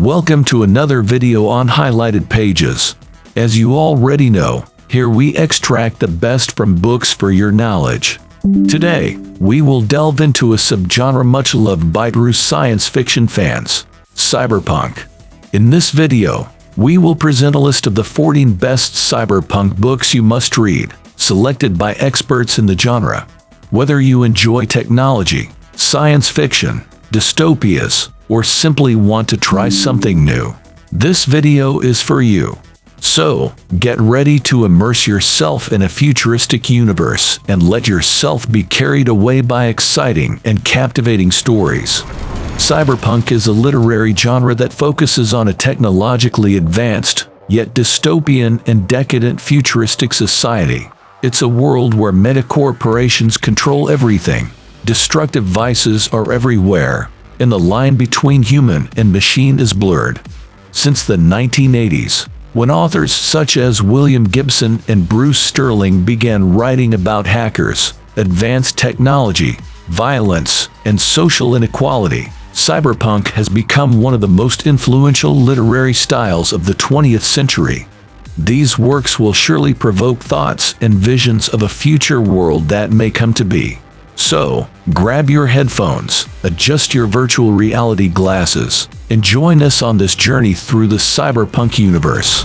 Welcome to another video on highlighted pages. As you already know, here we extract the best from books for your knowledge. Today, we will delve into a subgenre much loved by true science fiction fans, cyberpunk. In this video, we will present a list of the 14 best cyberpunk books you must read, selected by experts in the genre. Whether you enjoy technology, science fiction, dystopias, or simply want to try something new, this video is for you. So, get ready to immerse yourself in a futuristic universe and let yourself be carried away by exciting and captivating stories. Cyberpunk is a literary genre that focuses on a technologically advanced, yet dystopian and decadent futuristic society. It's a world where mega-corporations control everything, destructive vices are everywhere, and the line between human and machine is blurred. Since the 1980s, when authors such as William Gibson and Bruce Sterling began writing about hackers, advanced technology, violence, and social inequality, cyberpunk has become one of the most influential literary styles of the 20th century. These works will surely provoke thoughts and visions of a future world that may come to be. So, grab your headphones, adjust your virtual reality glasses, and join us on this journey through the cyberpunk universe.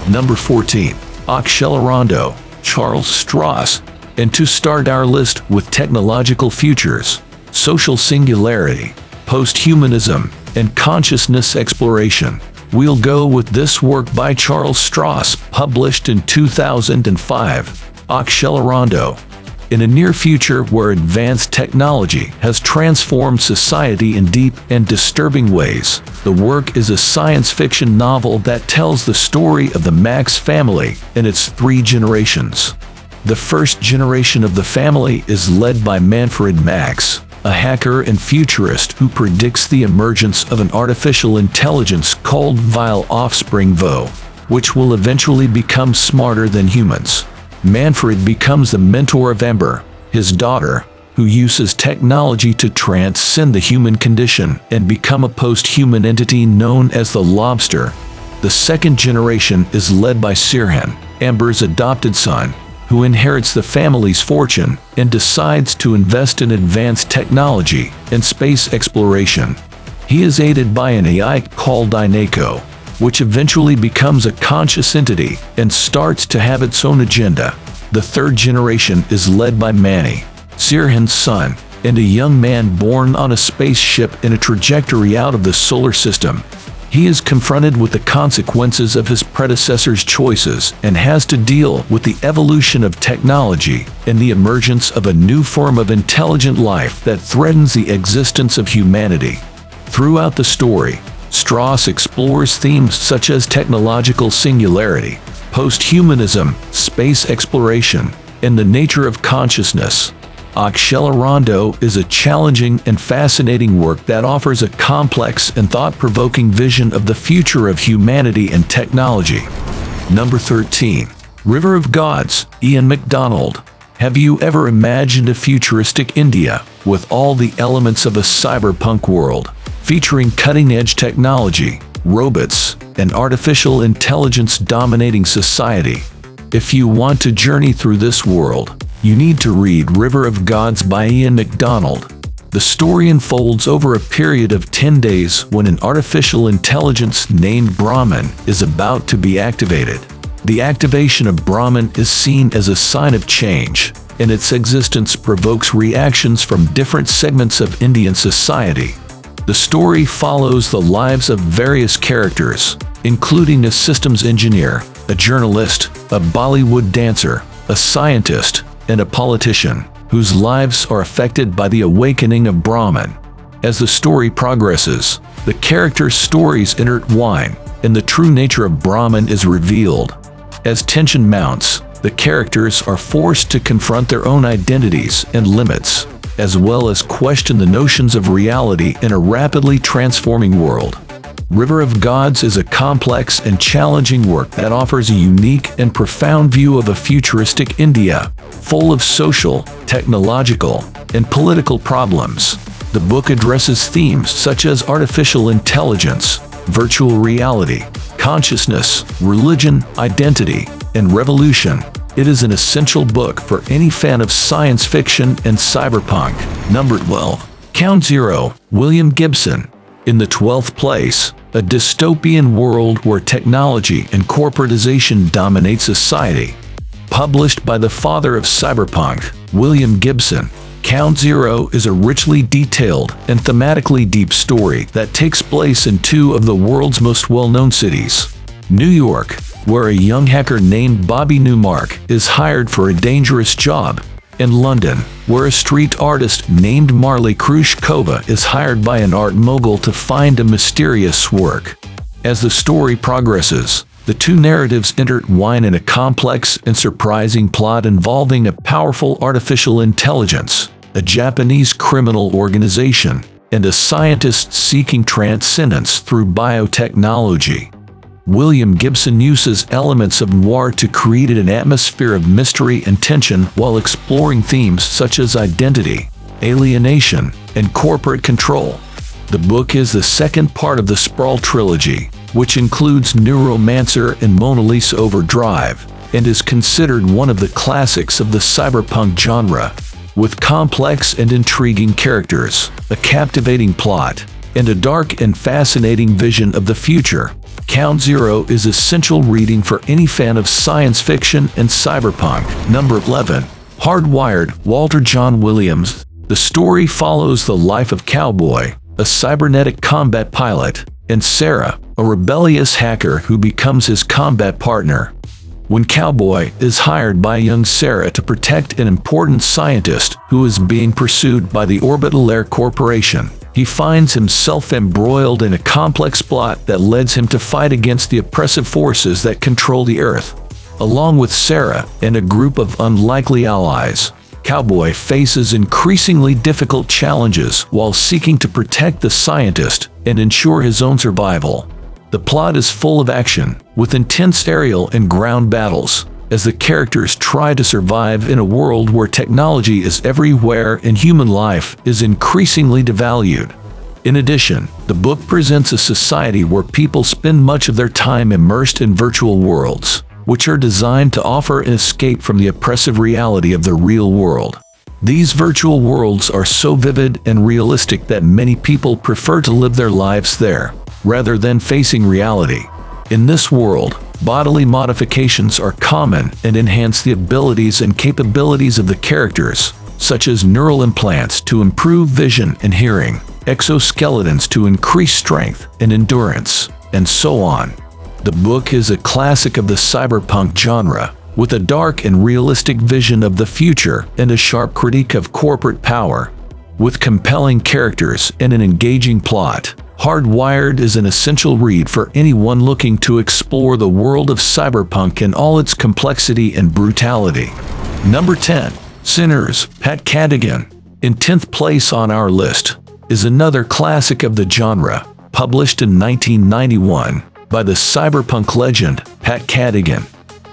Number 14. Oxelarondo, Charles Stross. And to start our list with technological futures, social singularity, post-humanism, and consciousness exploration, we'll go with this work by Charles Stross, published in 2005, Oxelarondo. In a near future where advanced technology has transformed society in deep and disturbing ways, the work is a science fiction novel that tells the story of the Max family and its 3 generations. The first generation of the family is led by Manfred Max, a hacker and futurist who predicts the emergence of an artificial intelligence called Vile Offspring Vo, which will eventually become smarter than humans. Manfred becomes the mentor of Ember, his daughter, who uses technology to transcend the human condition and become a post-human entity known as the Lobster. The second generation is led by Sirhan, Ember's adopted son, who inherits the family's fortune and decides to invest in advanced technology and space exploration. He is aided by an AI called Dynako, which eventually becomes a conscious entity and starts to have its own agenda. The third generation is led by Manny, Sirhan's son, and a young man born on a spaceship in a trajectory out of the solar system. He is confronted with the consequences of his predecessor's choices and has to deal with the evolution of technology and the emergence of a new form of intelligent life that threatens the existence of humanity. Throughout the story, Stross explores themes such as technological singularity, post-humanism, space exploration, and the nature of consciousness. Oxelarondo is a challenging and fascinating work that offers a complex and thought-provoking vision of the future of humanity and technology. Number 13. River of Gods, Ian MacDonald. Have you ever imagined a futuristic India with all the elements of a cyberpunk world, featuring cutting-edge technology, robots, and artificial intelligence dominating society? If you want to journey through this world, you need to read River of Gods by Ian MacDonald. The story unfolds over a period of 10 days when an artificial intelligence named Brahman is about to be activated. The activation of Brahman is seen as a sign of change, and its existence provokes reactions from different segments of Indian society. The story follows the lives of various characters, including a systems engineer, a journalist, a Bollywood dancer, a scientist, and a politician, whose lives are affected by the awakening of Brahman. As the story progresses, the characters' stories intertwine, and the true nature of Brahman is revealed. As tension mounts, the characters are forced to confront their own identities and limits, as well as question the notions of reality in a rapidly transforming world. River of Gods is a complex and challenging work that offers a unique and profound view of a futuristic India, full of social, technological, and political problems. The book addresses themes such as artificial intelligence, virtual reality, consciousness, religion, identity, and revolution. It is an essential book for any fan of science fiction and cyberpunk. Number 12. Count Zero, William Gibson. In the 12th place, a dystopian world where technology and corporatization dominate society. Published by the father of cyberpunk, William Gibson, Count Zero is a richly detailed and thematically deep story that takes place in two of the world's most well-known cities. New York, where a young hacker named Bobby Newmark is hired for a dangerous job, and London, where a street artist named Marley Krushkova is hired by an art mogul to find a mysterious work. As the story progresses, the two narratives intertwine in a complex and surprising plot involving a powerful artificial intelligence, a Japanese criminal organization, and a scientist seeking transcendence through biotechnology. William Gibson uses elements of noir to create an atmosphere of mystery and tension while exploring themes such as identity, alienation, and corporate control. The book is the second part of the Sprawl trilogy, which includes Neuromancer and Mona Lisa Overdrive, and is considered one of the classics of the cyberpunk genre. With complex and intriguing characters, a captivating plot, and a dark and fascinating vision of the future, Count Zero is essential reading for any fan of science fiction and cyberpunk. Number 11. Hardwired, Walter John Williams. The story follows the life of Cowboy, a cybernetic combat pilot, and Sarah, a rebellious hacker who becomes his combat partner. When Cowboy is hired by young Sarah to protect an important scientist who is being pursued by the Orbital Air Corporation, he finds himself embroiled in a complex plot that leads him to fight against the oppressive forces that control the Earth. Along with Sarah and a group of unlikely allies, Cowboy faces increasingly difficult challenges while seeking to protect the scientist and ensure his own survival. The plot is full of action, with intense aerial and ground battles, as the characters try to survive in a world where technology is everywhere and human life is increasingly devalued. In addition, the book presents a society where people spend much of their time immersed in virtual worlds, which are designed to offer an escape from the oppressive reality of the real world. These virtual worlds are so vivid and realistic that many people prefer to live their lives there, rather than facing reality. In this world, bodily modifications are common and enhance the abilities and capabilities of the characters, such as neural implants to improve vision and hearing, exoskeletons to increase strength and endurance, and so on. The book is a classic of the cyberpunk genre, with a dark and realistic vision of the future and a sharp critique of corporate power. With compelling characters and an engaging plot, Hardwired is an essential read for anyone looking to explore the world of cyberpunk in all its complexity and brutality. Number 10. Sinners, Pat Cadigan. In 10th place on our list is another classic of the genre, published in 1991 by the cyberpunk legend Pat Cadigan.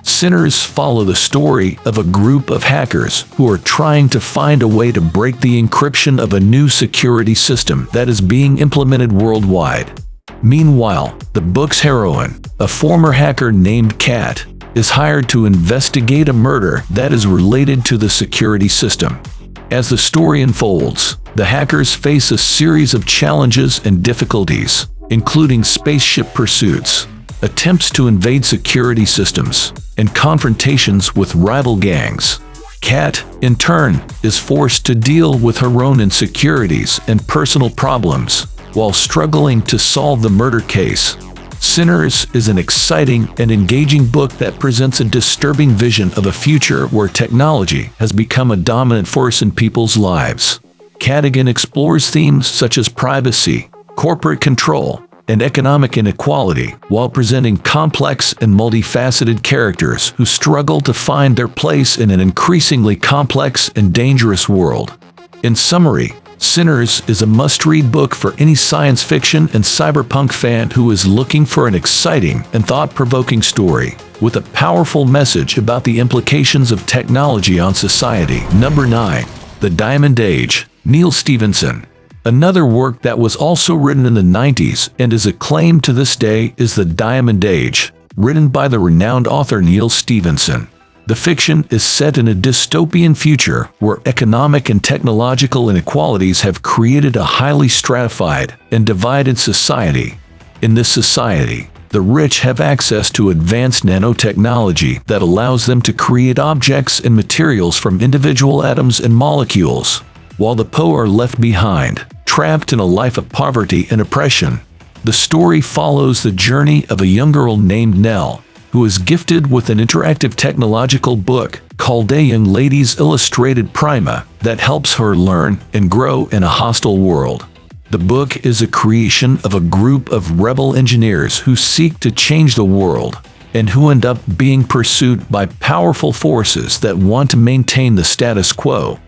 Sinners follow the story of a group of hackers who are trying to find a way to break the encryption of a new security system that is being implemented worldwide. Meanwhile, the book's heroine, a former hacker named Kat, is hired to investigate a murder that is related to the security system. As the story unfolds, the hackers face a series of challenges and difficulties, including spaceship pursuits, attempts to invade security systems, and confrontations with rival gangs. Kat, in turn, is forced to deal with her own insecurities and personal problems while struggling to solve the murder case. Sinners is an exciting and engaging book that presents a disturbing vision of a future where technology has become a dominant force in people's lives. Cadigan explores themes such as privacy, corporate control, and economic inequality, while presenting complex and multifaceted characters who struggle to find their place in an increasingly complex and dangerous world. In summary, Sinners is a must-read book for any science fiction and cyberpunk fan who is looking for an exciting and thought-provoking story, with a powerful message about the implications of technology on society. Number 9. The Diamond Age, Neil Stephenson. Another work that was also written in the 90s and is acclaimed to this day is The Diamond Age, written by the renowned author Neil Stephenson. The fiction is set in a dystopian future where economic and technological inequalities have created a highly stratified and divided society. In this society, the rich have access to advanced nanotechnology that allows them to create objects and materials from individual atoms and molecules, while the poor are left behind, trapped in a life of poverty and oppression. The story follows the journey of a young girl named Nell, who is gifted with an interactive technological book called A Young Lady's Illustrated Prima that helps her learn and grow in a hostile world. The book is a creation of a group of rebel engineers who seek to change the world and who end up being pursued by powerful forces that want to maintain the status quo.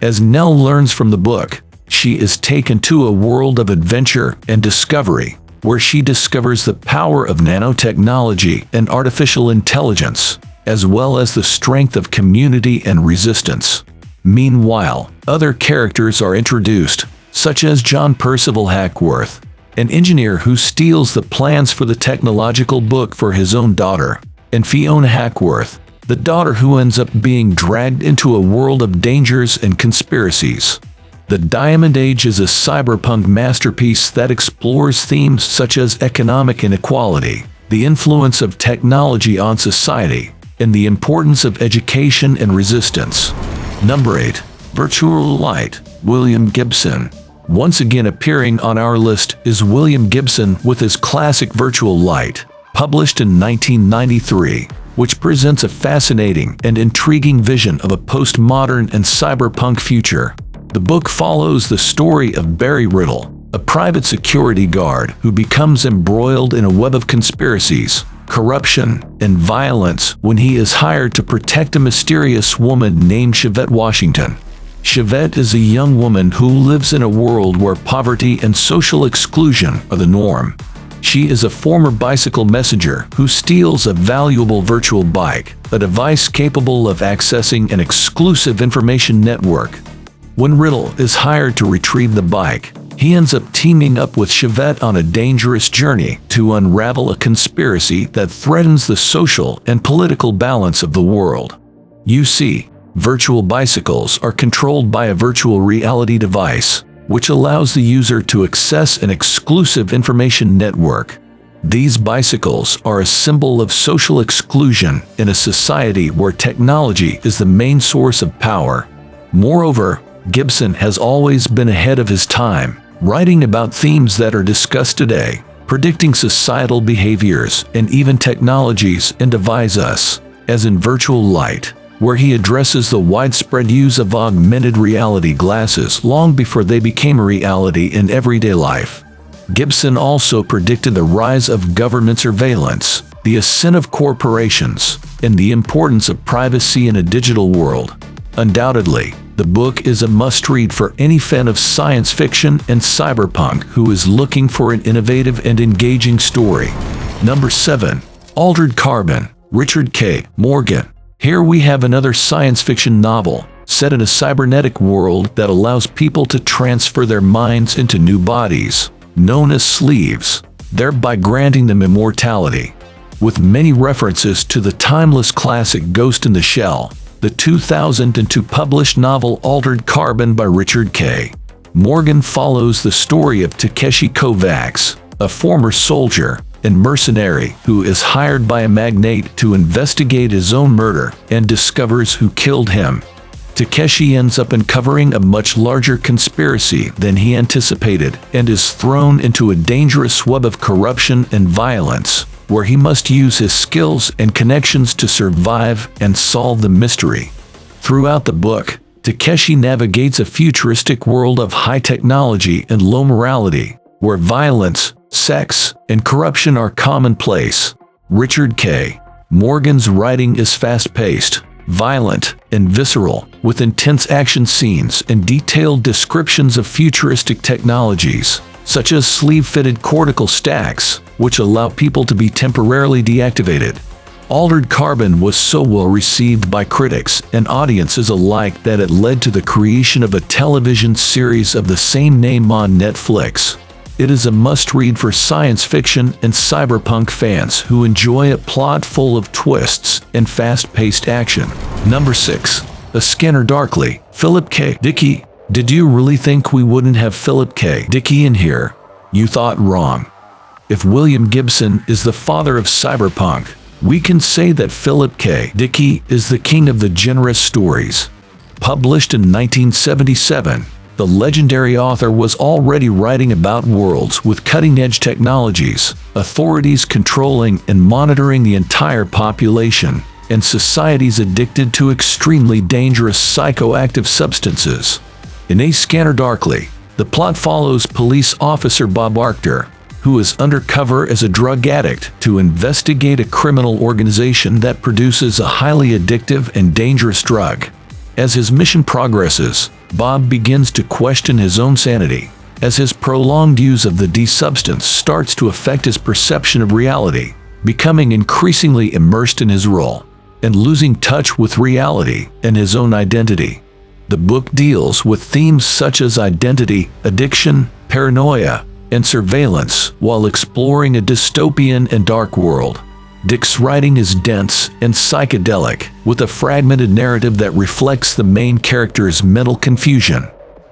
As Nell learns from the book, she is taken to a world of adventure and discovery, where she discovers the power of nanotechnology and artificial intelligence, as well as the strength of community and resistance. Meanwhile, other characters are introduced, such as John Percival Hackworth, an engineer who steals the plans for the technological book for his own daughter, and Fiona Hackworth, the daughter who ends up being dragged into a world of dangers and conspiracies. The Diamond Age is a cyberpunk masterpiece that explores themes such as economic inequality, the influence of technology on society, and the importance of education and resistance. Number 8. Virtual Light, William Gibson. Once again appearing on our list is William Gibson with his classic Virtual Light, published in 1993, which presents a fascinating and intriguing vision of a postmodern and cyberpunk future. The book follows the story of Barry Riddle, a private security guard who becomes embroiled in a web of conspiracies, corruption, and violence when he is hired to protect a mysterious woman named Chevette Washington. Chevette is a young woman who lives in a world where poverty and social exclusion are the norm. She is a former bicycle messenger who steals a valuable virtual bike, a device capable of accessing an exclusive information network. When Riddle is hired to retrieve the bike, he ends up teaming up with Chevette on a dangerous journey to unravel a conspiracy that threatens the social and political balance of the world. You see, virtual bicycles are controlled by a virtual reality device, which allows the user to access an exclusive information network. These bicycles are a symbol of social exclusion in a society where technology is the main source of power. Moreover, Gibson has always been ahead of his time, writing about themes that are discussed today, predicting societal behaviors and even technologies and Devise Us, as in Virtual Light, where he addresses the widespread use of augmented reality glasses long before they became a reality in everyday life. Gibson also predicted the rise of government surveillance, the ascent of corporations, and the importance of privacy in a digital world. Undoubtedly, the book is a must-read for any fan of science fiction and cyberpunk who is looking for an innovative and engaging story. Number 7. Altered Carbon, Richard K. Morgan. Here we have another science fiction novel, set in a cybernetic world that allows people to transfer their minds into new bodies, known as sleeves, thereby granting them immortality. With many references to the timeless classic Ghost in the Shell, the 2002 published novel Altered Carbon by Richard K. Morgan follows the story of Takeshi Kovacs, a former soldier and mercenary who is hired by a magnate to investigate his own murder and discovers who killed him. Takeshi ends up uncovering a much larger conspiracy than he anticipated and is thrown into a dangerous web of corruption and violence, where he must use his skills and connections to survive and solve the mystery. Throughout the book, Takeshi navigates a futuristic world of high technology and low morality, where violence, sex, and corruption are commonplace. Richard K. Morgan's writing is fast-paced, violent, and visceral, with intense action scenes and detailed descriptions of futuristic technologies, such as sleeve-fitted cortical stacks, which allow people to be temporarily deactivated. Altered Carbon was so well received by critics and audiences alike that it led to the creation of a television series of the same name on Netflix. It is a must-read for science fiction and cyberpunk fans who enjoy a plot full of twists and fast-paced action. Number 6. A Scanner Darkly, Philip K. Dick. Did you really think we wouldn't have Philip K. Dick in here? You thought wrong. If William Gibson is the father of cyberpunk, we can say that Philip K. Dick is the king of the generous stories. Published in 1977, the legendary author was already writing about worlds with cutting-edge technologies, authorities controlling and monitoring the entire population, and societies addicted to extremely dangerous psychoactive substances. In A Scanner Darkly, the plot follows police officer Bob Arctor, who is undercover as a drug addict to investigate a criminal organization that produces a highly addictive and dangerous drug. As his mission progresses, Bob begins to question his own sanity, as his prolonged use of the D substance starts to affect his perception of reality, becoming increasingly immersed in his role, and losing touch with reality and his own identity. The book deals with themes such as identity, addiction, paranoia, and surveillance while exploring a dystopian and dark world. Dick's writing is dense and psychedelic, with a fragmented narrative that reflects the main character's mental confusion.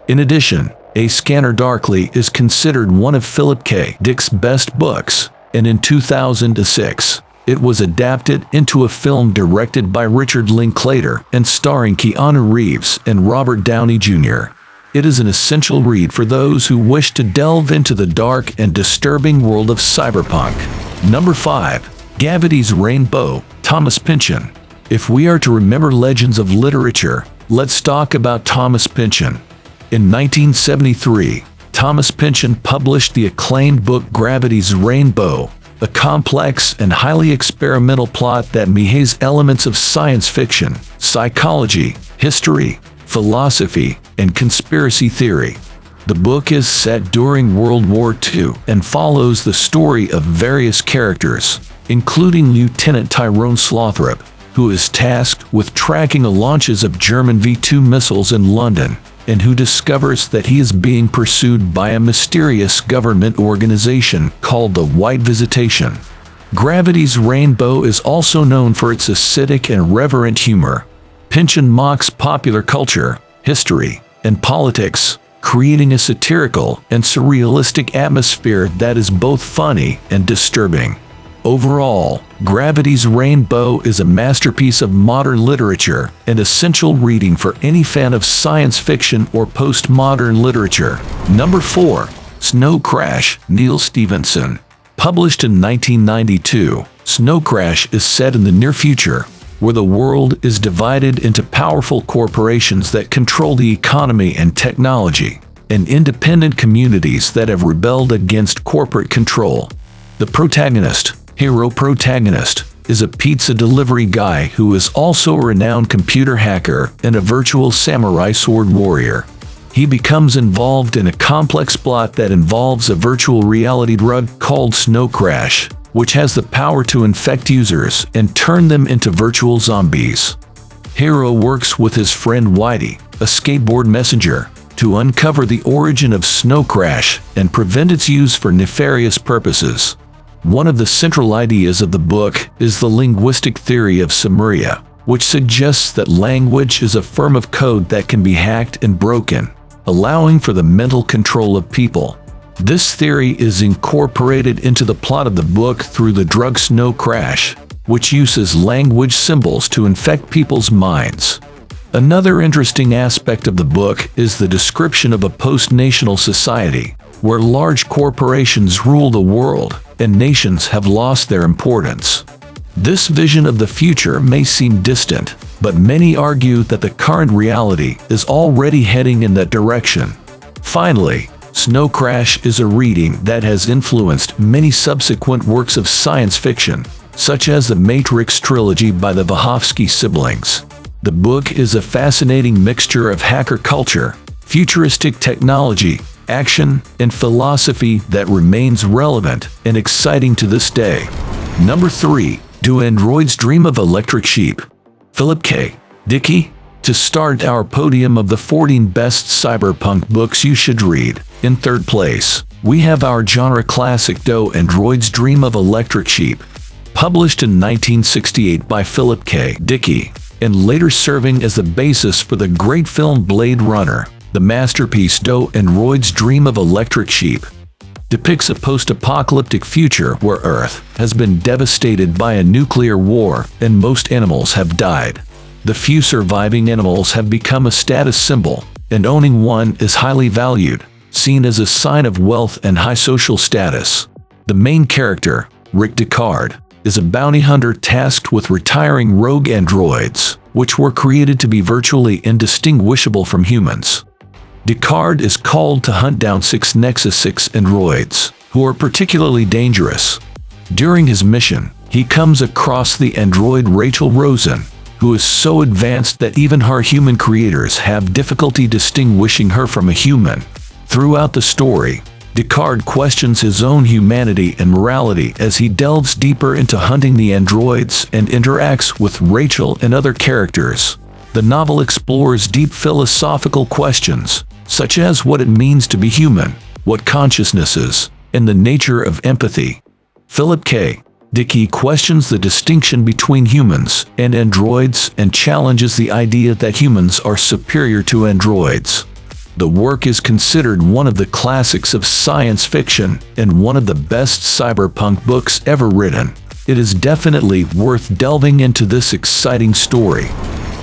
In addition, A Scanner Darkly is considered one of Philip K. Dick's best books, and in 2006, it was adapted into a film directed by Richard Linklater and starring Keanu Reeves and Robert Downey Jr. It is an essential read for those who wish to delve into the dark and disturbing world of cyberpunk. Number 5. Gravity's Rainbow, Thomas Pynchon. If we are to remember legends of literature, let's talk about Thomas Pynchon. In 1973, Thomas Pynchon published the acclaimed book Gravity's Rainbow, a complex and highly experimental plot that meets elements of science fiction, psychology, history, philosophy, and conspiracy theory. The book is set during World War II and follows the story of various characters, including Lieutenant Tyrone Slothrop, who is tasked with tracking the launches of German V-2 missiles in London, and who discovers that he is being pursued by a mysterious government organization called the White Visitation. Gravity's Rainbow is also known for its acidic and irreverent humor. Pynchon mocks popular culture, history, and politics, creating a satirical and surrealistic atmosphere that is both funny and disturbing. Overall, Gravity's Rainbow is a masterpiece of modern literature and essential reading for any fan of science fiction or postmodern literature. Number 4. Snow Crash, Neil Stephenson. Published in 1992, Snow Crash is set in the near future, where the world is divided into powerful corporations that control the economy and technology, and independent communities that have rebelled against corporate control. The hero protagonist, is a pizza delivery guy who is also a renowned computer hacker and a virtual samurai sword warrior. He becomes involved in a complex plot that involves a virtual reality drug called Snow Crash, which has the power to infect users and turn them into virtual zombies. Hero works with his friend Whitey, a skateboard messenger, to uncover the origin of Snow Crash and prevent its use for nefarious purposes. One of the central ideas of the book is the linguistic theory of Sumeria, which suggests that language is a form of code that can be hacked and broken, allowing for the mental control of people. This theory is incorporated into the plot of the book through the drug Snow Crash, which uses language symbols to infect people's minds. Another interesting aspect of the book is the description of a post-national society, where large corporations rule the world and nations have lost their importance. This vision of the future may seem distant, but many argue that the current reality is already heading in that direction. Finally, Snow Crash is a reading that has influenced many subsequent works of science fiction, such as the Matrix trilogy by the Wachowski siblings. The book is a fascinating mixture of hacker culture, futuristic technology, action, and philosophy that remains relevant and exciting to this day. Number 3. Do Androids Dream of Electric Sheep? Philip K. Dick. To start our podium of the 14 best cyberpunk books you should read, in third place, we have our genre classic Do Androids Dream of Electric Sheep, published in 1968 by Philip K. Dick, and later serving as the basis for the great film Blade Runner. The masterpiece Do Androids Dream of Electric Sheep depicts a post-apocalyptic future where Earth has been devastated by a nuclear war and most animals have died. The few surviving animals have become a status symbol, and owning one is highly valued, seen as a sign of wealth and high social status. The main character, Rick Deckard, is a bounty hunter tasked with retiring rogue androids, which were created to be virtually indistinguishable from humans. Deckard is called to hunt down 6 Nexus 6 androids, who are particularly dangerous. During his mission, he comes across the android Rachel Rosen, who is so advanced that even her human creators have difficulty distinguishing her from a human. Throughout the story, Deckard questions his own humanity and morality as he delves deeper into hunting the androids and interacts with Rachel and other characters. The novel explores deep philosophical questions, such as what it means to be human, what consciousness is, and the nature of empathy. Philip K. Dick questions the distinction between humans and androids and challenges the idea that humans are superior to androids. The work is considered one of the classics of science fiction and one of the best cyberpunk books ever written. It is definitely worth delving into this exciting story.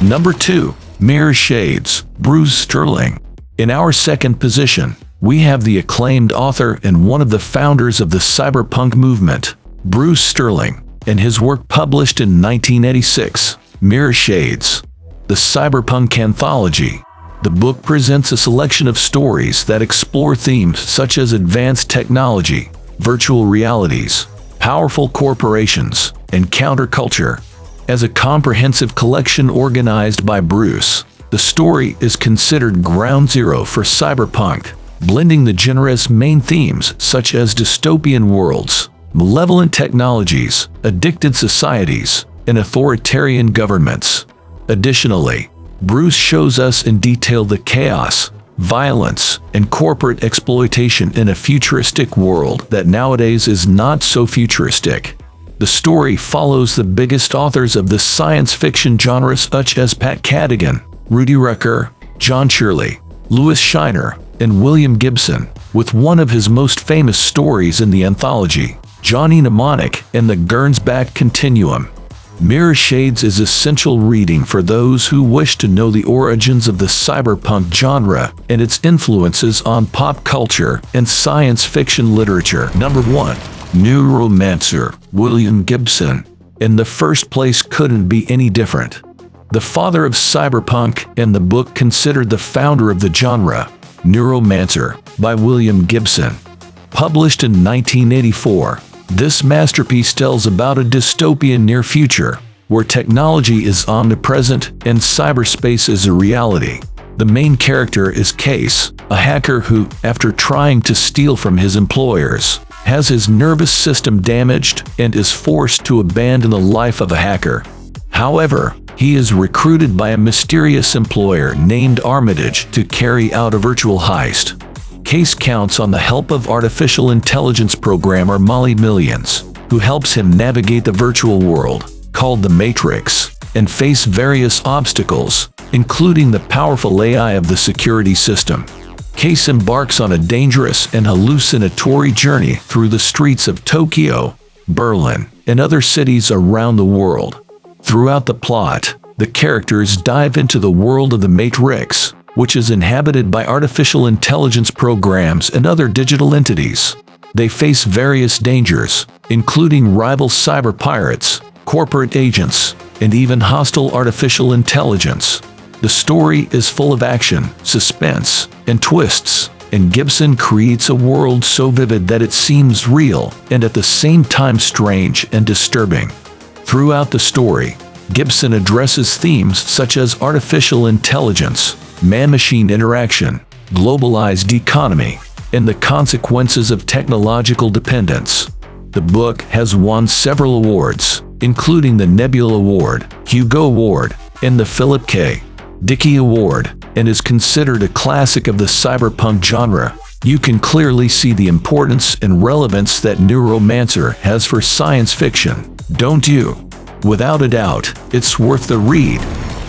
Number 2. Mirror Shades, Bruce Sterling. In our second position, we have the acclaimed author and one of the founders of the cyberpunk movement, Bruce Sterling, and his work published in 1986, Mirror Shades, the cyberpunk anthology. The book presents a selection of stories that explore themes such as advanced technology, virtual realities, powerful corporations, and counterculture. As a comprehensive collection organized by Bruce, the story is considered ground zero for cyberpunk, blending the genre's main themes such as dystopian worlds, malevolent technologies, addicted societies, and authoritarian governments. Additionally, Bruce shows us in detail the chaos, violence, and corporate exploitation in a futuristic world that nowadays is not so futuristic. The story follows the biggest authors of the science fiction genre such as Pat Cadigan, Rudy Rucker, John Shirley, Louis Shiner, and William Gibson, with one of his most famous stories in the anthology, Johnny Mnemonic and the Gernsback Continuum. Mirror Shades is essential reading for those who wish to know the origins of the cyberpunk genre and its influences on pop culture and science fiction literature. Number 1. Neuromancer, William Gibson. In the first place couldn't be any different. The father of cyberpunk and the book considered the founder of the genre, Neuromancer, by William Gibson. Published in 1984, this masterpiece tells about a dystopian near future, where technology is omnipresent and cyberspace is a reality. The main character is Case, a hacker who, after trying to steal from his employers, has his nervous system damaged and is forced to abandon the life of a hacker. However, he is recruited by a mysterious employer named Armitage to carry out a virtual heist. Case counts on the help of artificial intelligence programmer Molly Millions, who helps him navigate the virtual world, called the Matrix, and face various obstacles, including the powerful AI of the security system. Case embarks on a dangerous and hallucinatory journey through the streets of Tokyo, Berlin, and other cities around the world. Throughout the plot, the characters dive into the world of the Matrix, which is inhabited by artificial intelligence programs and other digital entities. They face various dangers, including rival cyber pirates, corporate agents, and even hostile artificial intelligence. The story is full of action, suspense, and twists, and Gibson creates a world so vivid that it seems real and at the same time strange and disturbing. Throughout the story, Gibson addresses themes such as artificial intelligence, man-machine interaction, globalized economy, and the consequences of technological dependence. The book has won several awards, including the Nebula Award, Hugo Award, and the Philip K. Dickey Award, and is considered a classic of the cyberpunk genre. You can clearly see the importance and relevance that Neuromancer has for science fiction, don't you? Without a doubt, it's worth the read.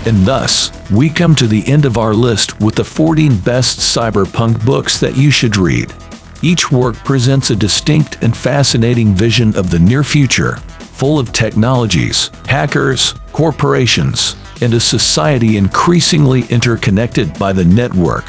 And thus, we come to the end of our list with the 14 best cyberpunk books that you should read. Each work presents a distinct and fascinating vision of the near future, full of technologies, hackers, corporations, and a society increasingly interconnected by the network.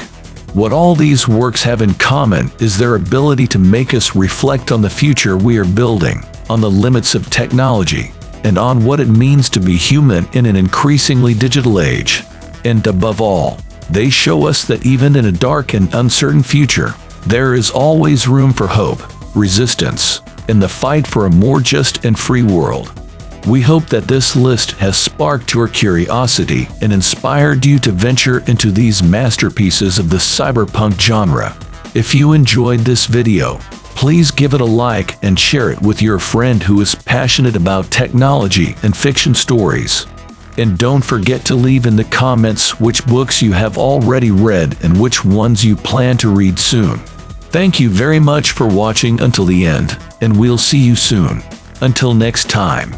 What all these works have in common is their ability to make us reflect on the future we are building, on the limits of technology, and on what it means to be human in an increasingly digital age. And above all, they show us that even in a dark and uncertain future, there is always room for hope, resistance, and the fight for a more just and free world. We hope that this list has sparked your curiosity and inspired you to venture into these masterpieces of the cyberpunk genre. If you enjoyed this video, please give it a like and share it with your friend who is passionate about technology and fiction stories. And don't forget to leave in the comments which books you have already read and which ones you plan to read soon. Thank you very much for watching until the end, and we'll see you soon. Until next time.